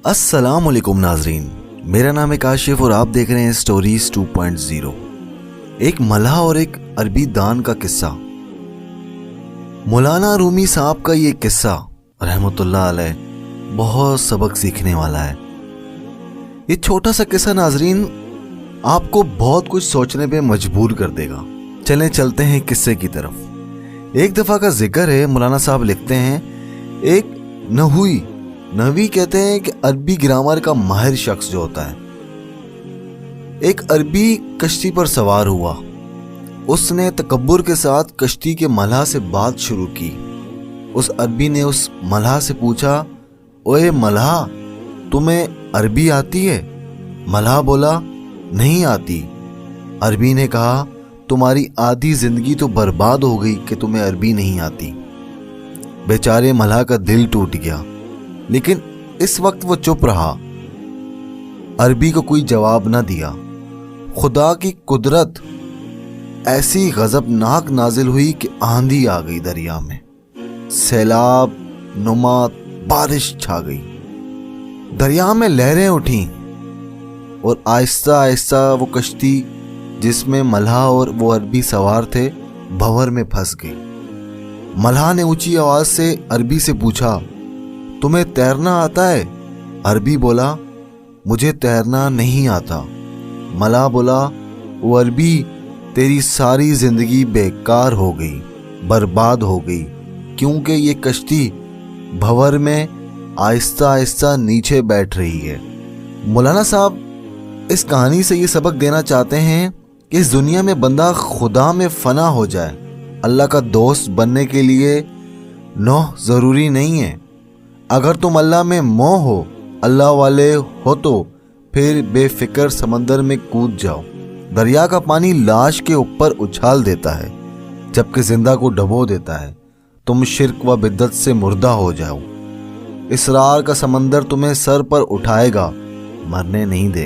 अस्सलाम वालेकुम नाजरीन, मेरा नाम है काशिफ और आप देख रहे हैं स्टोरीज 2.0। एक मल्लाह और एक अरबी दान का किस्सा। मौलाना रूमी साहब का ये किस्सा रहमतुल्लाह अलैह बहुत सबक सीखने वाला है। ये छोटा सा किस्सा नाजरीन आपको बहुत कुछ सोचने पे मजबूर कर देगा। चलते हैं किस्से की तरफ। एक दफ़ा का जिक्र है, मौलाना साहब लिखते हैं, एक नहवी कहते हैं कि अरबी ग्रामर का माहिर शख्स जो होता है, एक अरबी कश्ती पर सवार हुआ। उसने तकब्बुर के साथ कश्ती के मल्लाह से बात शुरू की। उस अरबी ने उस मल्लाह से पूछा, ओए मल्लाह, तुम्हें अरबी आती है? मल्लाह बोला, नहीं आती। अरबी ने कहा, तुम्हारी आधी जिंदगी तो बर्बाद हो गई कि तुम्हें अरबी नहीं आती। बेचारे मल्लाह का दिल टूट गया, लेकिन इस वक्त वो चुप रहा। अरबी को कोई जवाब ना दिया। खुदा की कुदरत ऐसी गजबनाक नाजिल हुई कि आंधी आ गई दरिया में, सैलाब नुमा बारिश छा गई, दरिया में लहरें उठी और आहिस्ता आहिस्ता वो कश्ती जिसमें मल्लाह और वो अरबी सवार थे भंवर में फंस गई। मल्लाह ने ऊंची आवाज से अरबी से पूछा, तुम्हें तैरना आता है? अरबी बोला, मुझे तैरना नहीं आता। मल्लाह बोला, वो अरबी, तेरी सारी जिंदगी बेकार हो गई, बर्बाद हो गई, क्योंकि ये कश्ती भंवर में आहिस्ता आहिस्ता नीचे बैठ रही है। मौलाना साहब इस कहानी से ये सबक देना चाहते हैं कि इस दुनिया में बंदा खुदा में फना हो जाए। अल्लाह का दोस्त बनने के लिए नौह ज़रूरी नहीं है। अगर तुम अल्लाह में मोह हो, अल्लाह वाले हो, तो फिर बेफिक्र समंदर में कूद जाओ। दरिया का पानी लाश के ऊपर उछाल देता है, जबकि जिंदा को डबो देता है। तुम शिर्क व बिद्दत से मुर्दा हो जाओ। इसरार का समंदर तुम्हें सर पर उठाएगा, मरने नहीं देगा।